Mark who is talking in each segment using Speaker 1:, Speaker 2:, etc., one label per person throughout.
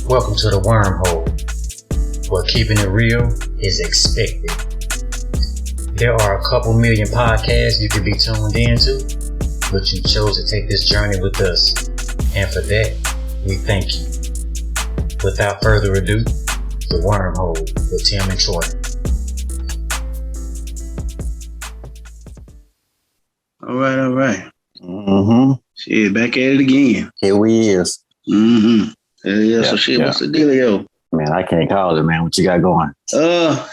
Speaker 1: Welcome to the Wormhole, where keeping it real is expected. There are a couple million podcasts you could be tuned into, but you chose to take this journey with us, and for that, we thank you. Without further ado, the Wormhole with Tim and Troy.
Speaker 2: All right.
Speaker 3: Shit, back at it again.
Speaker 2: Here we is.
Speaker 3: Yeah. So shit, what's the dealio?
Speaker 2: Man, I can't call it, man. What you got going?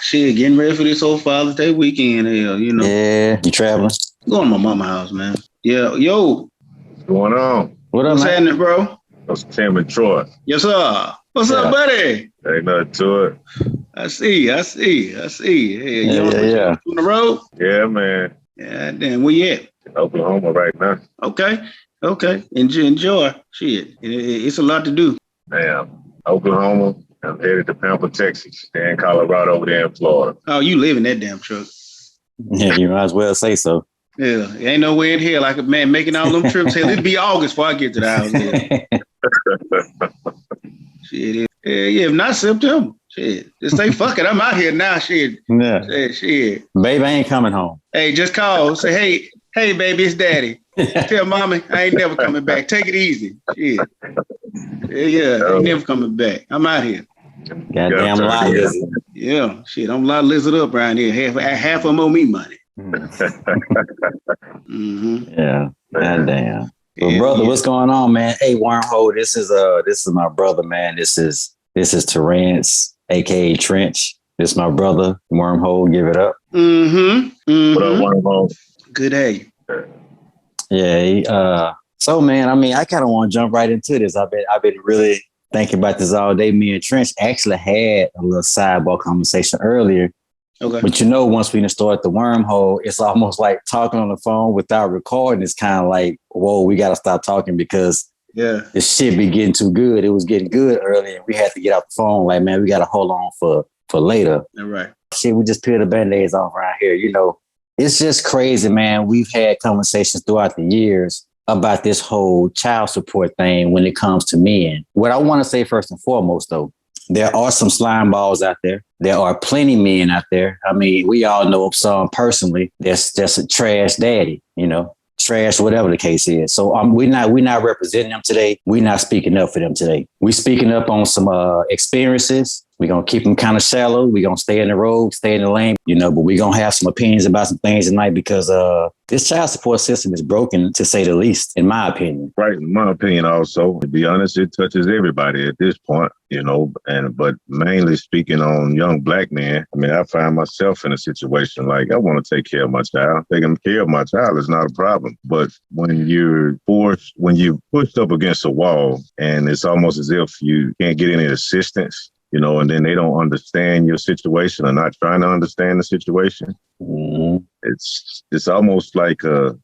Speaker 3: Shit, getting ready for this whole Father's Day weekend. Hell, you know.
Speaker 2: Yeah, you traveling?
Speaker 3: Going to my mama's house, man. Yeah, yo.
Speaker 4: What's going on?
Speaker 3: What's happening, bro?
Speaker 4: That's Tim and Troy.
Speaker 3: Yes, sir. What's up, buddy?
Speaker 4: Ain't nothing to it.
Speaker 3: I see. Hey, you on the road?
Speaker 4: Yeah, man.
Speaker 3: Yeah, damn. Where you at?
Speaker 4: In Oklahoma right now.
Speaker 3: Okay. Enjoy. Shit, it's a lot to do.
Speaker 4: Damn. Oklahoma. I'm headed to Pampa, Texas. Then Colorado over there in Florida.
Speaker 3: Oh, you live in that damn truck.
Speaker 2: Yeah, you might as well say so.
Speaker 3: Yeah, ain't no way in hell I could, man, making all them trips. Hell, it'd be August before I get to the house. Shit, yeah, if not September. Shit, just say fuck it. I'm out here now. Shit.
Speaker 2: Yeah.
Speaker 3: Shit.
Speaker 2: Baby, I ain't coming home.
Speaker 3: Hey, just call. Say, hey, baby, it's daddy. Tell mommy I ain't never coming back. Take it easy. Shit. Yeah, I ain't never coming back. I'm out here.
Speaker 2: Goddamn lot lizard.
Speaker 3: Yeah, shit, I'm a lot lizard up around here. Half of them owe me money.
Speaker 2: Yeah, goddamn. Well, brother, what's going on, man? Hey, Wormhole, this is my brother, man. This is Terrence, aka Trench. This is my brother, Wormhole. Give it up.
Speaker 4: What up, Wormhole?
Speaker 3: Good day.
Speaker 2: Yeah. So, man, I mean, I kind of want to jump right into this. I've been really thinking about this all day. Me and Trench actually had a little sidebar conversation earlier.
Speaker 3: Okay.
Speaker 2: But once we start the Wormhole, it's almost like talking on the phone without recording. It's kind of like, whoa, we got to stop talking because this shit be getting too good. It was getting good earlier. And we had to get off the phone. Like, man, we got to hold on for later.
Speaker 3: All right.
Speaker 2: Shit, we just peel the Band-Aids off around here. It's just crazy, man. We've had conversations throughout the years about this whole child support thing when it comes to men. What I want to say first and foremost, though, there are some slime balls out there. There are plenty men out there. I mean, we all know of some personally that's just a trash daddy, trash, whatever the case is. So we're not representing them today. We're not speaking up for them today. We're speaking up on some experiences. We're going to keep them kind of shallow. We're going to stay in the road, stay in the lane, but we're going to have some opinions about some things tonight because this child support system is broken, to say the least, in my opinion.
Speaker 4: Right. In my opinion, also, to be honest, it touches everybody at this point, but mainly speaking on young black men, I mean, I find myself in a situation like I want to take care of my child. Taking care of my child is not a problem. But when you're pushed up against a wall and it's almost as if you can't get any assistance, and then they don't understand your situation or not trying to understand the situation.
Speaker 2: Mm-hmm.
Speaker 4: It's almost like a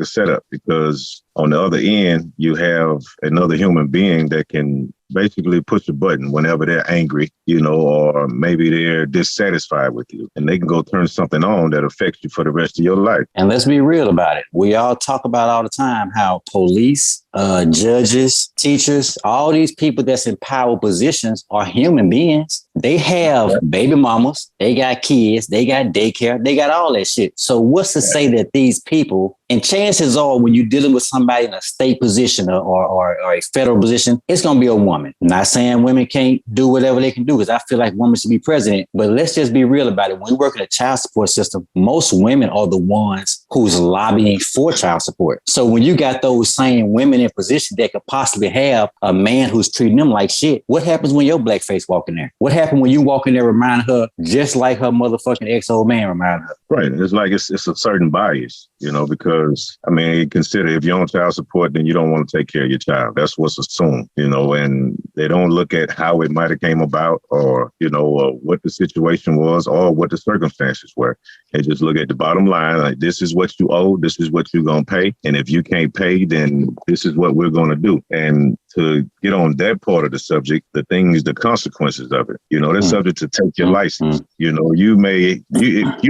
Speaker 4: setup because on the other end, you have another human being that can basically push a button whenever they're angry, or maybe they're dissatisfied with you and they can go turn something on that affects you for the rest of your life.
Speaker 2: And let's be real about it. We all talk about all the time how police, judges, teachers, all these people that's in power positions are human beings. They have baby mamas, they got kids, they got daycare, they got all that shit. So what's to say that these people, and chances are when you're dealing with somebody in a state position or a federal position, it's going to be a woman. I'm not saying women can't do whatever they can do because I feel like women should be president, but let's just be real about it. When we work in a child support system, most women are the ones who's lobbying for child support. So when you got those same women in position that could possibly have a man who's treating them like shit, what happens when your blackface walk in there? What happens when you walk in there reminding her just like her motherfucking ex-old man reminded her?
Speaker 4: Right. It's like it's a certain bias, because, I mean, consider if you're on child support, then you don't want to take care of your child. That's what's assumed, and they don't look at how it might have came about or, what the situation was or what the circumstances were. They just look at the bottom line, like this is what you owe, this is what you're going to pay. And if you can't pay, then this is what we're going to do. And to get on that part of the subject, the consequences of it, they're subject to take your license. You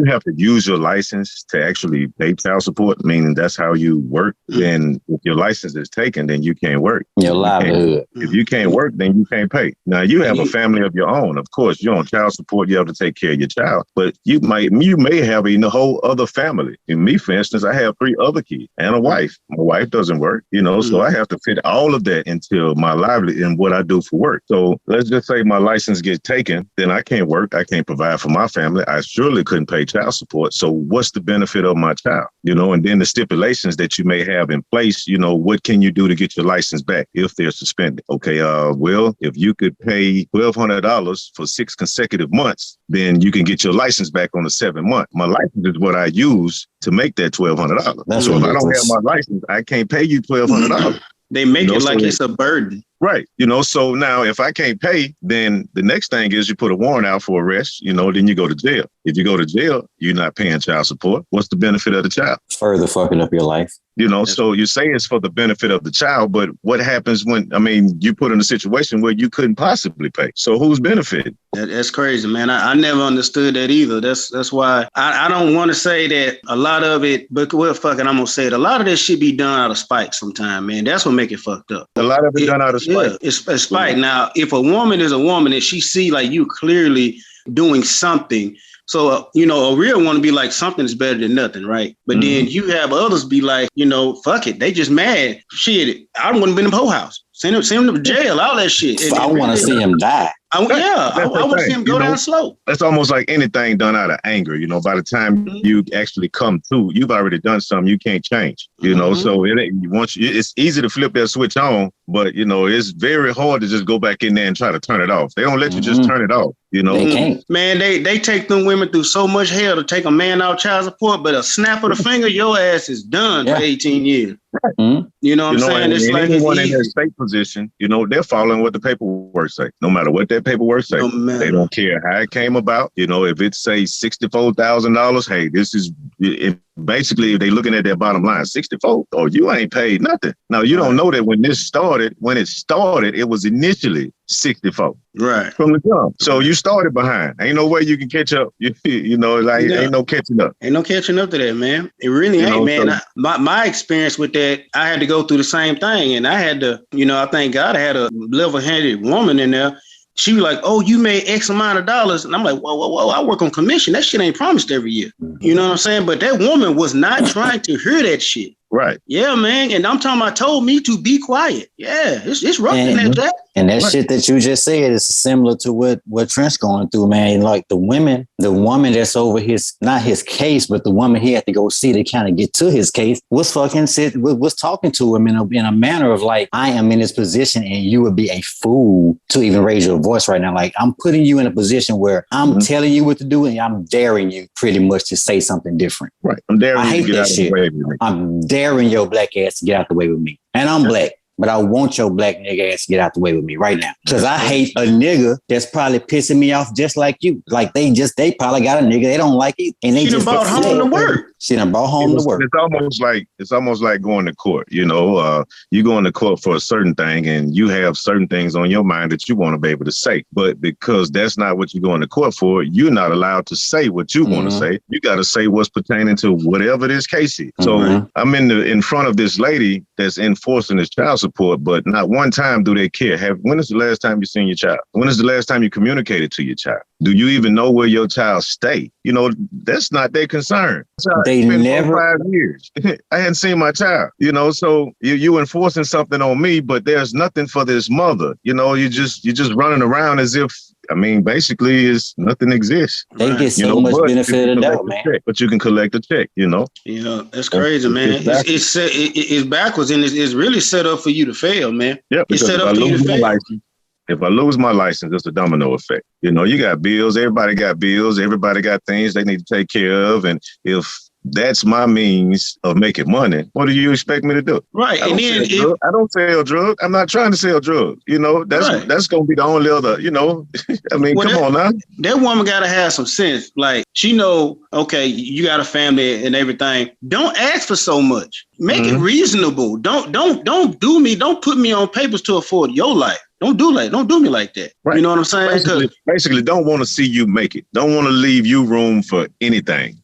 Speaker 4: have to use your license to actually pay child child support, meaning that's how you work, then if your license is taken, then you can't work.
Speaker 2: Your livelihood.
Speaker 4: If you can't work, then you can't pay. Now you have a family of your own. Of course, you're on child support. You have to take care of your child, but you may have a whole other family. In me, for instance, I have 3 other kids and a wife. My wife doesn't work, so I have to fit all of that into my livelihood and what I do for work. So let's just say my license gets taken, then I can't work. I can't provide for my family. I surely couldn't pay child support. So what's the benefit of my child? And then the stipulations that you may have in place, what can you do to get your license back if they're suspended? Okay, well, if you could pay $1,200 for 6 consecutive months, then you can get your license back on the 7th month. My license is what I use to make that $1,200. So if I don't have my license, I can't pay you $1,200.
Speaker 3: They make it like it's a burden.
Speaker 4: Right. So now if I can't pay, then the next thing is you put a warrant out for arrest, then you go to jail. If you go to jail, you're not paying child support. What's the benefit of the child?
Speaker 2: Further fucking up your life.
Speaker 4: So you say it's for the benefit of the child, but what happens when, you put in a situation where you couldn't possibly pay? So who's benefited?
Speaker 3: That's crazy, man. I never understood that either. That's why I don't want to say that a lot of it, but well, fuck it, I'm going to say it. A lot of this should be done out of spite sometime, man. That's what make it fucked up.
Speaker 4: A lot of it done out of spite.
Speaker 3: Yeah, it's spite. Now, if a woman is a woman and she see like you clearly doing something, so, a real one to be like, something is better than nothing, right? But then you have others be like, fuck it. They just mad. Shit, I want to be in the whole house. Send him to jail, all that shit.
Speaker 2: I want to see him die.
Speaker 3: I want to see him go down slow.
Speaker 4: That's almost like anything done out of anger. By the time you actually come to, you've already done something you can't change. So it's easy to flip that switch on, but it's very hard to just go back in there and try to turn it off. They don't let you just turn it off.
Speaker 2: They can't.
Speaker 3: Man, they take them women through so much hell to take a man out child support, but a snap of the finger, your ass is done for 18 years.
Speaker 4: Right.
Speaker 3: You know what I'm saying? It's like
Speaker 4: anyone in their state position, they're following what the paperwork say. No matter what that paperwork say, they don't care how it came about. If it say $64,000, hey, this is basically they're looking at their bottom line, 64. Oh, you ain't paid nothing. Now you don't know that when it started, it was initially 64.
Speaker 3: Right.
Speaker 4: From the jump. So you started behind. Ain't no way you can catch up. Ain't no catching up.
Speaker 3: Ain't no catching up to that, man. It really ain't, man. So, my experience with that, I had to go through the same thing. And I had to, I thank God I had a level-headed woman in there. She was like, oh, you made X amount of dollars. And I'm like, whoa, I work on commission. That shit ain't promised every year. You know what I'm saying? But that woman was not trying to hear that shit.
Speaker 4: Right.
Speaker 3: Yeah, man. And I'm talking about told me to be quiet. Yeah, it's rough in that jack.
Speaker 2: And that shit that you just said is similar to what Trent's going through, man. Like the woman that's over not his case, but the woman he had to go see to kind of get to his case was talking to him in a manner of like, I am in this position and you would be a fool to even raise your voice right now. Like I'm putting you in a position where I'm telling you what to do and I'm daring you pretty much to say something different.
Speaker 4: Right. I'm daring
Speaker 2: you
Speaker 4: to get out of the way with me.
Speaker 2: I'm daring your black ass to get out the way with me. And I'm black. But I want your black nigga ass to get out the way with me right now. Because I hate a nigga that's probably pissing me off just like you. Like they probably got a nigga, they don't like it. And they
Speaker 3: just brought home to work.
Speaker 2: She done brought home to work.
Speaker 4: It's almost like going to court. You go into court for a certain thing and you have certain things on your mind that you want to be able to say. But because that's not what you're going to court for, you're not allowed to say what you want to say. You got to say what's pertaining to whatever this case is. So I'm in front of this lady that's enforcing this child support, but not one time do they care. When is the last time you seen your child? When is the last time you communicated to your child? Do you even know where your child stay? That's not their concern.
Speaker 2: They never
Speaker 4: 5 years. I hadn't seen my child. So you enforcing something on me, but there's nothing for this mother. You just running around as if basically is nothing exists.
Speaker 2: They get so much benefit of the doubt, man.
Speaker 4: But you can collect a check,
Speaker 3: Yeah, that's crazy, man. It's backwards and it's really set up for you to fail, man.
Speaker 4: Yeah,
Speaker 3: it's set up for you to fail.
Speaker 4: If I lose my license, it's a domino effect. You got bills. Everybody got bills. Everybody got things they need to take care of. And if that's my means of making money, what do you expect me to do?
Speaker 3: Right.
Speaker 4: I don't sell drugs. I'm not trying to sell drugs. That's going to be the only other, come on now.
Speaker 3: That woman got to have some sense. Like she know, okay, you got a family and everything. Don't ask for so much. Make it reasonable. Don't put me on papers to afford your life. Don't do me like that. Right. You know what I'm saying?
Speaker 4: Basically, don't want to see you make it. Don't want to leave you room for anything,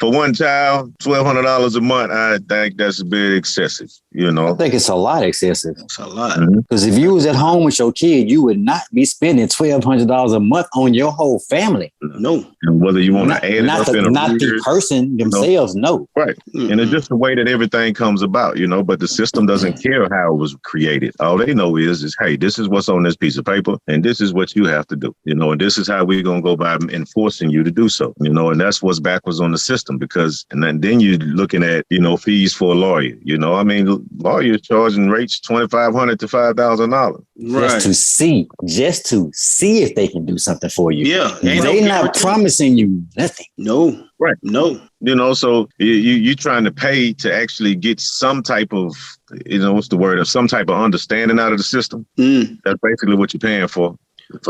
Speaker 4: for one child, $1,200 a month, I think that's a bit excessive.
Speaker 2: I think it's a lot excessive.
Speaker 3: It's a lot.
Speaker 2: Because if you was at home with your kid, you would not be spending $1,200 a month on your whole family.
Speaker 3: No.
Speaker 4: And whether you want to add it up in
Speaker 2: not the person themselves, no.
Speaker 4: Right. And it's just the way that everything comes about, but the system doesn't care how it was created. All they know is, hey, this is what's on this piece of paper, and this is what you have to do, and this is how we're going to go by enforcing you to do so, and that's what's backwards on the system because, and then you're looking at, fees for a lawyer, lawyers charging rates $2,500 to $5,000.
Speaker 2: Right. Just to see if they can do something for you.
Speaker 3: Yeah.
Speaker 2: They're not promising you nothing.
Speaker 3: No. Right. No.
Speaker 4: So you trying to pay to actually get some type of, what's the word, of some type of understanding out of the system. That's basically what you're paying for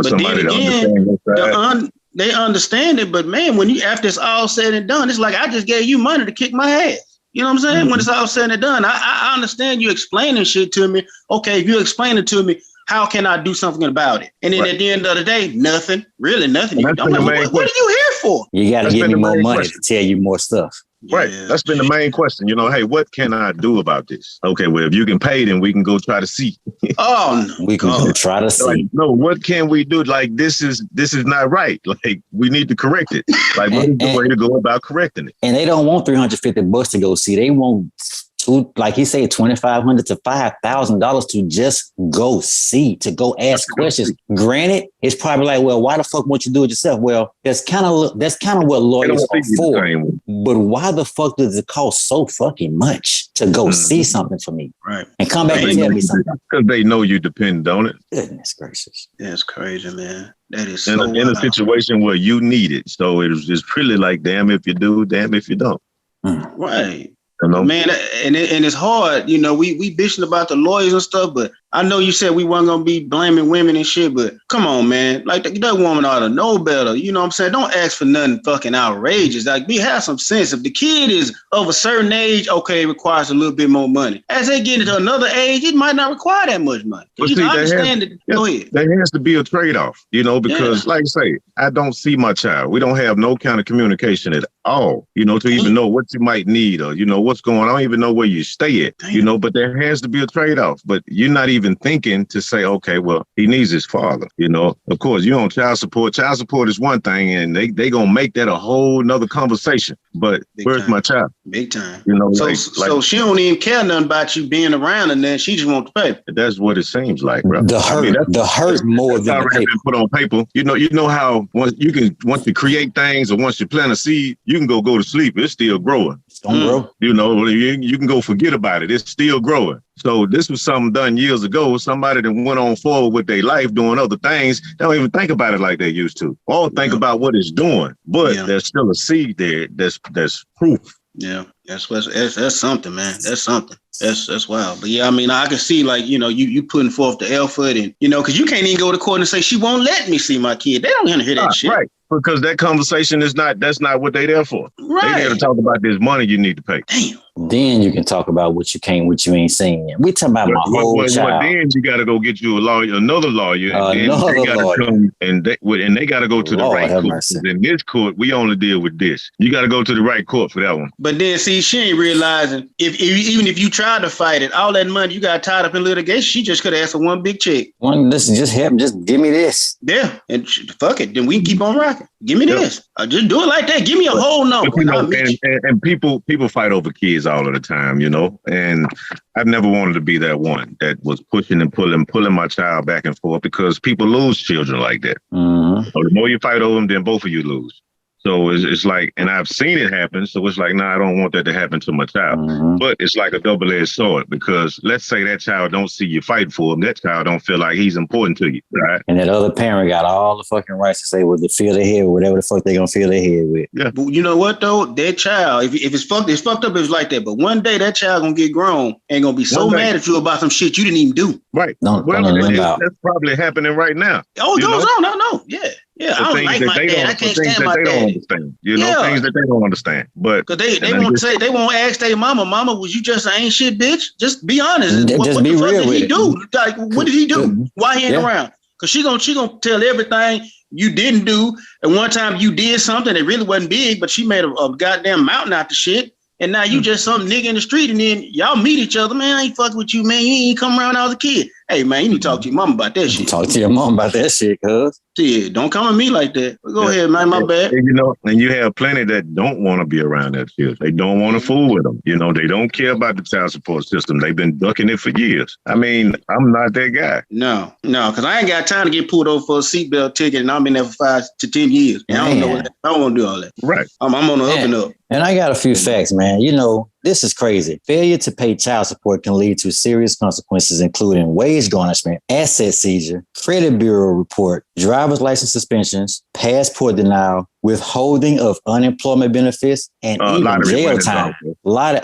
Speaker 4: somebody to understand.
Speaker 3: They understand it, but man, after it's all said and done, it's like I just gave you money to kick my ass. You know what I'm saying? When it's all said and done, I understand you explaining shit to me. Okay, if you explain it to me, how can I do something about it? And then at the end of the day, nothing. Really nothing. I'm like, what are you here for?
Speaker 2: You got to give me more money to tell you more stuff.
Speaker 4: Right. Yeah. That's been the main question. Hey, what can I do about this? Okay, well, if you can pay, then we can go try to see.
Speaker 2: We can go try to see.
Speaker 4: Like, no, what can we do? Like, this is not right. Like, we need to correct it. Like, what is the way to go about correcting it?
Speaker 2: And they don't want $350 to go see. They want like he said, $2,500 to $5,000 to just go see, to go ask questions. Granted, it's probably like, well, why the fuck won't you do it yourself? Well, that's kind of what lawyers are for. But why the fuck does it cost so fucking much to go see something for me?
Speaker 3: Right.
Speaker 2: And come back and tell me something.
Speaker 4: Because they know you depend on it.
Speaker 2: Goodness gracious.
Speaker 3: That's crazy, man. That is
Speaker 4: in a situation where you need it. So it's really like, damn if you do, damn if you don't.
Speaker 3: Right. Man, and it's hard, we bitching about the lawyers and stuff, but I know you said we weren't going to be blaming women and shit, but come on, man. Like, that woman ought to know better. You know what I'm saying? Don't ask for nothing fucking outrageous. Like, have some sense. If the kid is of a certain age, okay, it requires a little bit more money. As they get into another age, it might not require that much money.
Speaker 4: Go ahead. There has to be a trade-off, because like I say, I don't see my child. We don't have no kind of communication at all, to even know what you might need or, what's going on. I don't even know where you stay at, but there has to be a trade-off. But you're not even thinking to say, okay, well, he needs his father. Of course, you're on child support. Child support is one thing, and they going to make that a whole nother conversation. But where's my child?
Speaker 3: Big time.
Speaker 4: So
Speaker 3: she don't even care nothing about you being around, and then she just wants to pay.
Speaker 4: That's what it seems like, bro.
Speaker 2: The hurt more than the paper.
Speaker 4: Been put on paper. You know how once you create things or once you plant a seed, you can go to sleep. It's still growing.
Speaker 2: Don't grow.
Speaker 4: You can go forget about it. It's still growing. So this was something done years ago. Somebody that went on forward with their life doing other things, they don't even think about it like they used to. Or think about what it's doing. But there's still a seed there that's proof.
Speaker 3: Yeah, that's something, man. That's something. That's wild. But yeah, I mean, I can see like, you putting forth the effort and, because you can't even go to court and say she won't let me see my kid. They don't want to hear that shit.
Speaker 4: Right. Because that conversation that's not what they're there for.
Speaker 3: Right.
Speaker 4: They're there to talk about this money you need to pay.
Speaker 3: Damn.
Speaker 2: Then you can talk about what you ain't seen. We talking about my whole child.
Speaker 4: Then you got to go get you another lawyer, and they got to come and they got to go to the right court. In this court, we only deal with this. You got to go to the right court for that one.
Speaker 3: But then, see, she ain't realizing even if you tried to fight it, all that money you got tied up in litigation, she just could have asked for one big check.
Speaker 2: Listen, just help, just give me this.
Speaker 3: Yeah, and fuck it, then we can keep on rocking. Give me this. Just do it like that. Give me a whole number.
Speaker 4: And people fight over kids all of the time, and I never wanted to be that one that was pushing and pulling my child back and forth because people lose children like that.
Speaker 2: Mm-hmm.
Speaker 4: So the more you fight over them, then both of you lose. So it's like, and I've seen it happen. So it's like, I don't want that to happen to my child.
Speaker 2: Mm-hmm.
Speaker 4: But it's like a double-edged sword because let's say that child don't see you fight for him. That child don't feel like he's important to you, right?
Speaker 2: And that other parent got all the fucking rights to say what they feel their head, whatever the fuck they gonna feel their head with.
Speaker 3: Yeah. But you know what though? That child, if it's fucked up, it's like that. But one day that child gonna get grown and gonna be so mad at you about some shit you didn't even do.
Speaker 4: Right.
Speaker 2: That's
Speaker 4: probably happening right now.
Speaker 3: Oh, it goes on. No. Yeah. Yeah, I don't like my dad. I can't stand my dad.
Speaker 4: Things that they don't understand. But
Speaker 3: because they won't ask their mama, was you just an ain't shit bitch? Just be honest.
Speaker 2: Just
Speaker 3: what
Speaker 2: be
Speaker 3: the fuck
Speaker 2: real
Speaker 3: did
Speaker 2: with
Speaker 3: he
Speaker 2: it.
Speaker 3: do? Like, what did he do? Why he ain't around? Cause she gonna tell everything you didn't do. And one time you did something that really wasn't big, but she made a goddamn mountain out the shit. And now you just some nigga in the street, and then y'all meet each other. Man, I ain't fucking with you, man. You ain't come around when I was a kid. Hey, man, you need to talk to your mom about that shit.
Speaker 2: Talk to your mom about that shit, cuz.
Speaker 3: Yeah, don't come at me like that. Go ahead, man. My bad.
Speaker 4: And, and you have plenty that don't want to be around that shit. They don't want to fool with them. They don't care about the child support system. They've been ducking it for years. I mean, I'm not that guy.
Speaker 3: No, because I ain't got time to get pulled over for a seatbelt ticket, and I've been there for 5 to 10 years. And I don't know what I don't want to do all that.
Speaker 4: Right.
Speaker 3: I'm on the up and up.
Speaker 2: And I got a few facts, man. This is crazy. Failure to pay child support can lead to serious consequences, including wage garnishment, asset seizure, credit bureau report, driver's license suspensions, passport denial, withholding of unemployment benefits, and even jail time.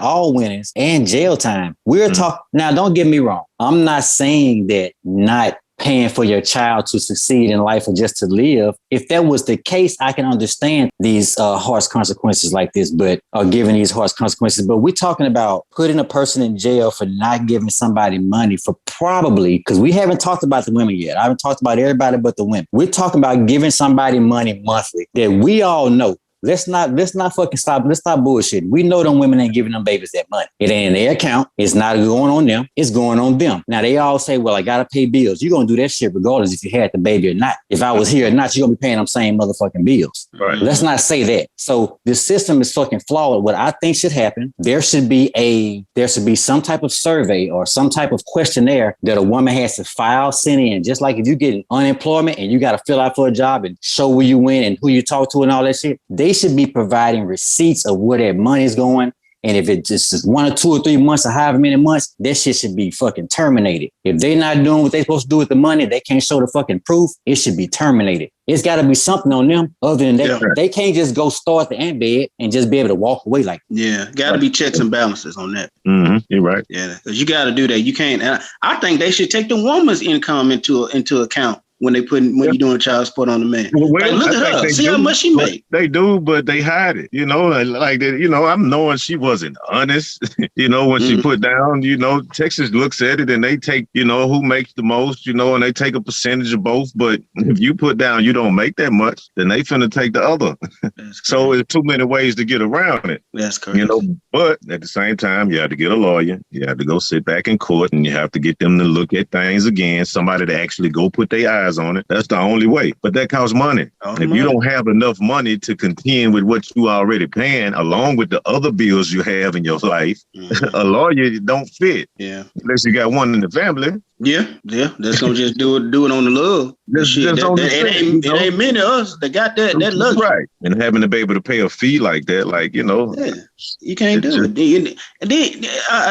Speaker 2: All winnings and jail time. We're talking now. Don't get me wrong. I'm not saying that not paying for your child to succeed in life or just to live. If that was the case, I can understand these harsh consequences like this, giving these harsh consequences. But we're talking about putting a person in jail for not giving somebody money for probably, because we haven't talked about the women yet. I haven't talked about everybody but the women. We're talking about giving somebody money monthly that we all know. Let's not fucking stop. Let's stop bullshitting. We know them women ain't giving them babies that money. It ain't in their account. It's not going on them. It's going on them. Now they all say, well, I got to pay bills. You're going to do that shit regardless if you had the baby or not. If I was here or not, you're going to be paying them same motherfucking bills.
Speaker 4: Right.
Speaker 2: Let's not say that. So the system is fucking flawed. What I think should happen, there should be some type of survey or some type of questionnaire that a woman has to file, send in. Just like if you get unemployment and you got to fill out for a job and show where you went and who you talk to and all that shit. They should be providing receipts of where that money is going. And if it just is 1 or 2 or 3 months or however many months, that shit should be fucking terminated. If they're not doing what they're supposed to do with the money, they can't show the fucking proof, it should be terminated. It's got to be something on them other than that. Yeah. They can't just go start the ant bed and just be able to walk away like that.
Speaker 3: Yeah, got to be checks and balances on that.
Speaker 4: Mm-hmm. You're right.
Speaker 3: Yeah, because you got to do that. You can't. And I think they should take the woman's income into account when you're doing child support on the man.
Speaker 4: Well,
Speaker 3: like, look at her. See how much she made.
Speaker 4: They do, but they hide it. I'm knowing she wasn't honest. When she put down, Texas looks at it and they take, who makes the most, and they take a percentage of both. But if you put down, you don't make that much, then they finna take the other. So there's too many ways to get around it.
Speaker 3: That's correct.
Speaker 4: But at the same time, you have to get a lawyer. You have to go sit back in court and you have to get them to look at things again. Somebody to actually go put their eyes on it. That's the only way. But that costs money. You don't have enough money to contend with what you already paying, along with the other bills you have in your life, a lawyer don't fit.
Speaker 3: Yeah.
Speaker 4: Unless you got one in the family.
Speaker 3: Yeah. That's gonna just do it on the love. It ain't many of us that got that luxury.
Speaker 4: Right. And having to be able to pay a fee like that,
Speaker 3: you can't do it. And then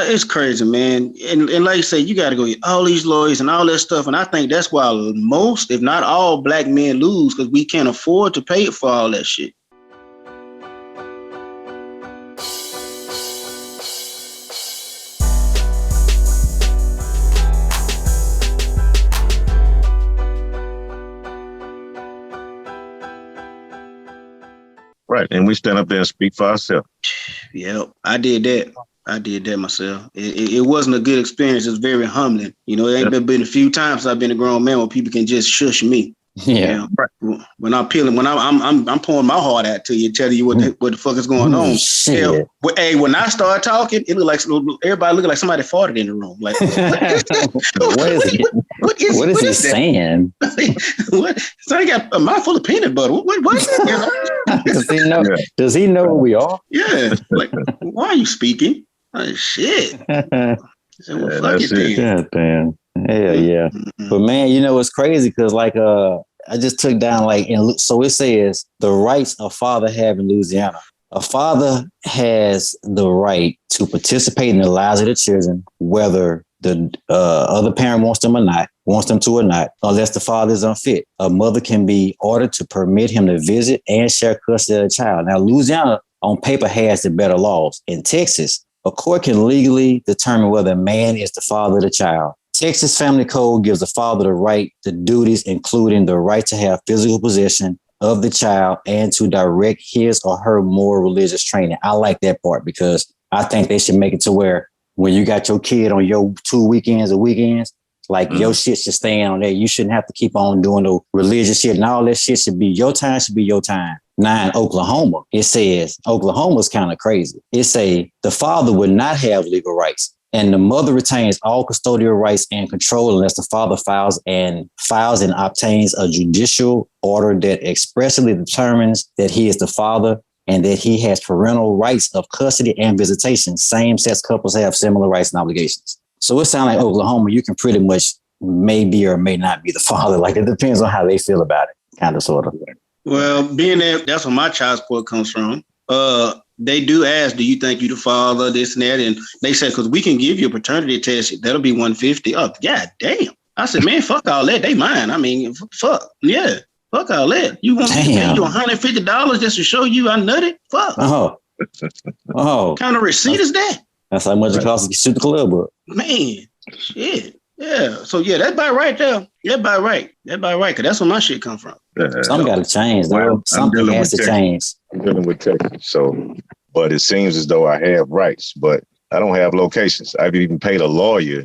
Speaker 3: it's crazy, man. And like you say, you got to go get all these lawyers and all that stuff. And I think that's why most, if not all, black men lose, because we can't afford to pay for all that shit.
Speaker 4: Right. And we stand up there and speak for ourselves.
Speaker 3: Yeah, I did that myself. It wasn't a good experience. It's very humbling. It ain't been a few times I've been a grown man where people can just shush me.
Speaker 2: Yeah.
Speaker 3: Right. When I'm pouring my heart out to you, telling you what the fuck is going on.
Speaker 2: Shit.
Speaker 3: Hey, when I start talking, it look like everybody looking like somebody farted in the room. Like,
Speaker 2: what is he saying?
Speaker 3: What? So I got a mouthful of peanut butter. What?
Speaker 2: Does he know who we are?
Speaker 3: Yeah. Like, why are you speaking? Shit. So, fuck it.
Speaker 2: Yeah, damn. Hell yeah. But man, it's crazy because I just took down so it says the rights a father have in Louisiana. A father has the right to participate in the lives of the children, whether the other parent wants them to or not, unless the father is unfit. A mother can be ordered to permit him to visit and share custody of the child. Now, Louisiana on paper has the better laws. In Texas, a court can legally determine whether a man is the father of the child. Texas Family Code gives the father the right to duties, including the right to have physical possession of the child and to direct his or her moral religious training. I like that part because I think they should make it to where when you got your kid on your 2 weekends or weekends, Like your shit should stand on there. You shouldn't have to keep on doing the religious shit and all that shit should be your time should be your time. Now in Oklahoma, it says Oklahoma's kind of crazy. It say the father would not have legal rights and the mother retains all custodial rights and control unless the father files and obtains a judicial order that expressly determines that he is the father and that he has parental rights of custody and visitation. Same-sex couples have similar rights and obligations. So it sounds like Oklahoma, you can pretty much may be or may not be the father. Like it depends on how they feel about it, kind of, sort of.
Speaker 3: Well, being that's where my child support comes from. They do ask, do you think you the father, this and that? And they said, because we can give you a paternity test, that'll be $150. Oh, god damn. I said, man, fuck all that. They mine. I mean, fuck. Yeah. Fuck all that. You want me to pay you $150 just to show you I nutted? Fuck.
Speaker 2: Oh.
Speaker 3: What kind of receipt is that?
Speaker 2: That's how much it costs to shoot the club up.
Speaker 3: Man, shit. Yeah. So yeah, that's about right there. That's about right. Cause that's where my shit come from.
Speaker 2: Something got to change, though.
Speaker 4: Well,
Speaker 2: something has to change.
Speaker 4: I'm dealing with Texas, so but it seems as though I have rights, but I don't have locations. I've even paid a lawyer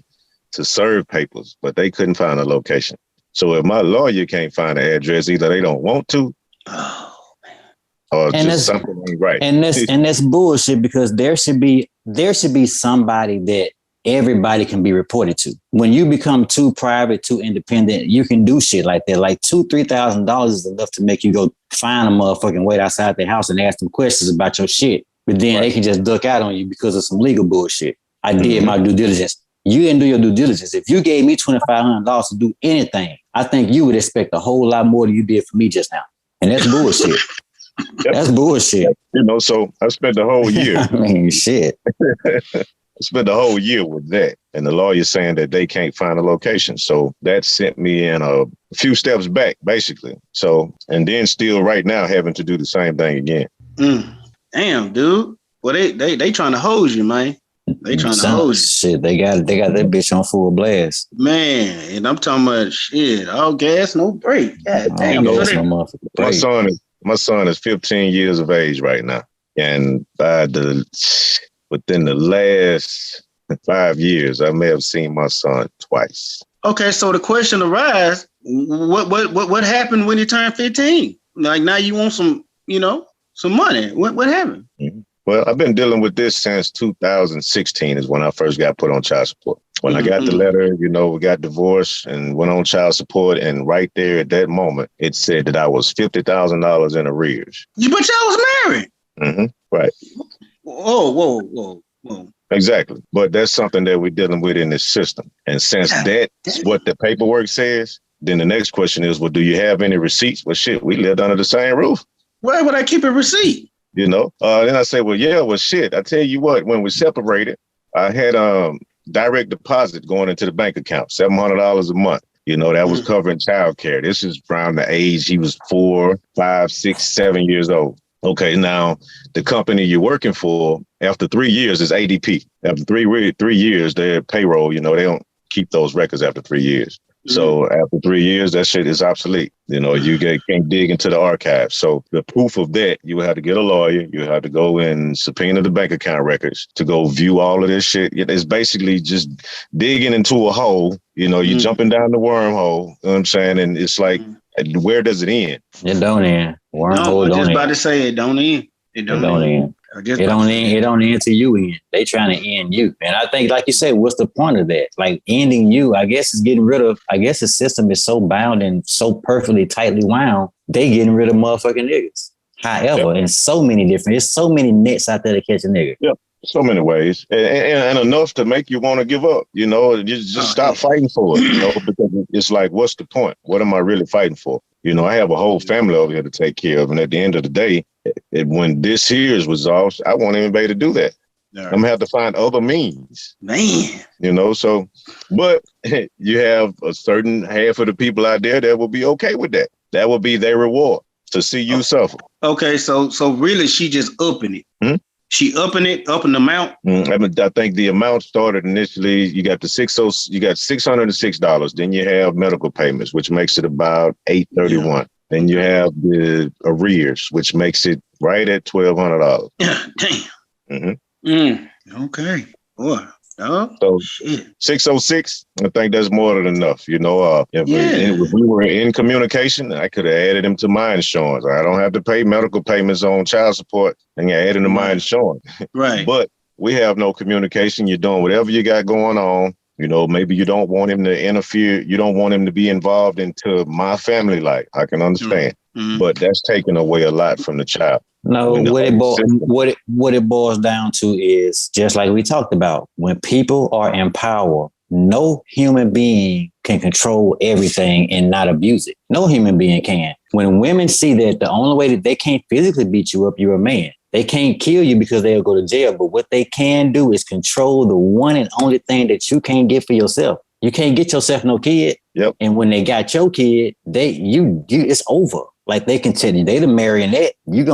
Speaker 4: to serve papers, but they couldn't find a location. So if my lawyer can't find an address, either they don't want to, or and just something ain't right.
Speaker 2: And that's bullshit because there should be somebody that everybody can be reported to. When you become too private, too independent, you can do shit like that. Like $2,000-$3,000 is enough to make you go find a motherfucking wait outside their house and ask them questions about your shit. But then they can just duck out on you because of some legal bullshit. I did my due diligence. You didn't do your due diligence. If you gave me $2,500 to do anything, I think you would expect a whole lot more than you did for me just now. And that's bullshit. That's bullshit.
Speaker 4: You know, so I spent the whole year.
Speaker 2: I mean, shit.
Speaker 4: I spent the whole year with that. And the lawyer saying that they can't find a location. So that sent me in a few steps back, basically. So, and then still right now having to do the same thing again.
Speaker 3: Damn, dude. Well, they trying to hose you, man. They trying to hose you.
Speaker 2: Shit, they got that bitch on full blast.
Speaker 3: Man, and I'm talking about shit, all gas, no brake. God damn.
Speaker 4: My son is 15 years of age right now. And within the last 5 years, I may have seen my son twice.
Speaker 3: Okay, so the question arises, what happened when he turned 15? Like now you want some money. What happened?
Speaker 4: Mm-hmm. Well, I've been dealing with this since 2016 is when I first got put on child support. When I got the letter, we got divorced and went on child support. And right there at that moment, it said that I was $50,000 in arrears.
Speaker 3: But y'all was married.
Speaker 4: Mm-hmm. Right.
Speaker 3: Whoa.
Speaker 4: Exactly. But that's something that we're dealing with in this system. And since that's what the paperwork says, then the next question is, well, do you have any receipts? Well, shit, we lived under the same roof.
Speaker 3: Why would I keep a receipt?
Speaker 4: Then I say, well, shit, I tell you what, when we separated, I had direct deposit going into the bank account, $700 a month. That was covering childcare. This is around the age he was 4, 5, 6, 7 years old. Okay, now the company you're working for, after 3 years is ADP. After three years, their payroll, they don't keep those records after 3 years. So after 3 years, that shit is obsolete. You can't dig into the archives. So the proof of that, you would have to get a lawyer. You have to go and subpoena the bank account records to go view all of this shit. It's basically just digging into a hole. You're jumping down the wormhole. You know what I'm saying? And it's like, where does it end?
Speaker 2: It don't end. Wormhole
Speaker 3: don't end. I was just about
Speaker 2: to
Speaker 3: say it don't end. It don't end.
Speaker 2: It don't end till you end. They trying to end you. And I think, like you said, what's the point of that? Like ending you, I guess, is getting rid of, I guess the system is so bound and so perfectly tightly wound, they getting rid of motherfucking niggas. However, in so many there's so many nets out there to catch a nigga.
Speaker 4: Yeah, so many ways. And enough to make you want to give up, you just stop fighting for it, because it's like, what's the point? What am I really fighting for? I have a whole family over here to take care of. And at the end of the day, when this here is resolved, I won't even be able to do that. Right. I'm going to have to find other means.
Speaker 3: Man.
Speaker 4: So, but you have a certain half of the people out there that will be okay with that. That will be their reward, to see you suffer.
Speaker 3: Okay, so really she just upping it. Mm-hmm. She upping the amount.
Speaker 4: I think the amount started initially. You got $606. Then you have medical payments, which makes it about $831. Yeah. Then you have the arrears, which makes it right at $1,200.
Speaker 3: Yeah, damn. Mm-hmm. Okay, boy. Oh,
Speaker 4: So
Speaker 3: shit.
Speaker 4: 606, I think that's more than enough. If we were in communication, I could have added him to my insurance. I don't have to pay medical payments on child support, and I added to my insurance.
Speaker 3: Right.
Speaker 4: But we have no communication. You're doing whatever you got going on. Maybe you don't want him to interfere. You don't want him to be involved into my family life. I can understand. Mm-hmm. But that's taking away a lot from the child.
Speaker 2: No, what it boils down to is just like we talked about. When people are in power, no human being can control everything and not abuse it. No human being can. When women see that the only way that they can't physically beat you up, you're a man. They can't kill you because they'll go to jail. But what they can do is control the one and only thing that you can't get for yourself. You can't get yourself no kid.
Speaker 4: Yep.
Speaker 2: And when they got your kid, it's over. Like they can tell you, they the marionette. You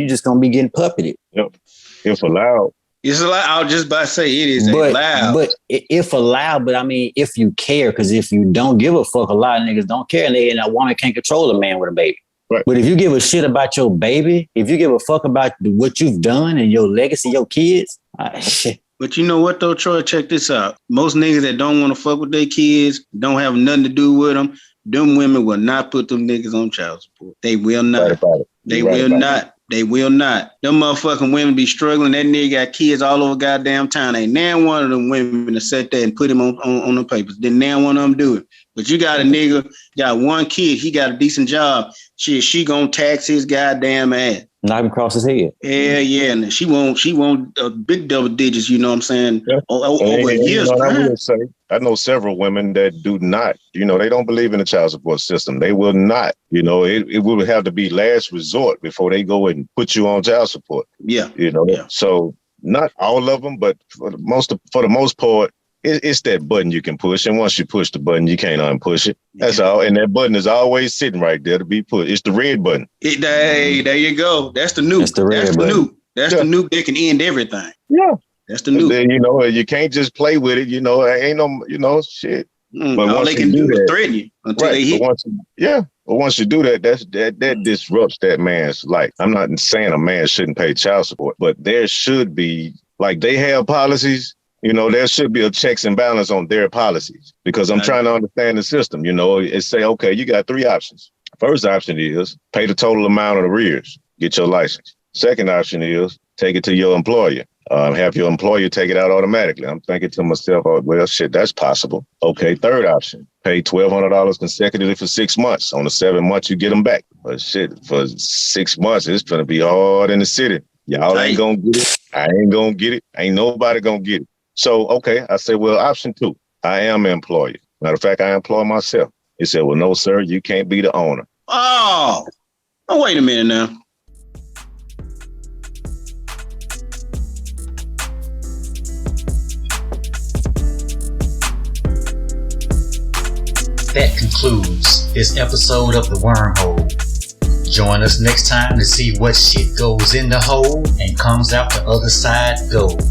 Speaker 2: just gonna be getting puppeted.
Speaker 4: Yep. If allowed.
Speaker 3: It's allowed. I was just about to say it is allowed.
Speaker 2: But if allowed, but I mean, if you care, because if you don't give a fuck, a lot of niggas don't care, and a woman can't control a man with a baby.
Speaker 4: Right.
Speaker 2: But if you give a shit about your baby, if you give a fuck about what you've done and your legacy, your kids, shit.
Speaker 3: But you know what though, Troy? Check this out. Most niggas that don't want to fuck with their kids, don't have nothing to do with them, them women will not put them niggas on child support. They will not. They will not. They will not. Them motherfucking women be struggling. That nigga got kids all over goddamn town. Ain't now one of them women to sit there and put him on the papers. Then now one of them do it. But you got a nigga, got one kid, he got a decent job. She gonna tax his goddamn ass.
Speaker 2: Knock him across his head.
Speaker 3: Yeah. And she won't big double digits, you know what I'm saying? Yeah. Over years.
Speaker 4: I know several women that do not, they don't believe in the child support system. They will not, it will have to be last resort before they go and put you on child support.
Speaker 3: Yeah.
Speaker 4: So not all of them, but for the most part, it's that button you can push. And once you push the button, you can't unpush it. That's all. And that button is always sitting right there to be pushed. It's the red button.
Speaker 3: Hey, there you go. That's the nuke. That's the nuke that can end everything.
Speaker 4: Yeah.
Speaker 3: That's the nuke.
Speaker 4: Then, you can't just play with it. Ain't no, shit.
Speaker 3: But all they can do is threaten you until they hit.
Speaker 4: But once you do that, that disrupts that man's life. I'm not saying a man shouldn't pay child support, but there should be, like they have policies, there should be a checks and balance on their policies because I'm trying to understand the system. It say, okay, you got three options. First option is pay the total amount of arrears, get your license. Second option is take it to your employer. Have your employer take it out automatically. I'm thinking to myself, oh, well, shit, that's possible. Okay, third option, pay $1,200 consecutively for 6 months. On the 7th month, you get them back. But shit, for 6 months, it's going to be hard in the city. Y'all ain't going to get it. I ain't going to get it. Ain't nobody going to get it. So, okay, I said, well, option 2, I am an employer. Matter of fact, I employ myself. He said, well, no, sir, you can't be the owner.
Speaker 3: Oh, wait a minute now.
Speaker 1: That concludes this episode of The WormHole. Join us next time to see what shit goes in the hole and comes out the other side gold.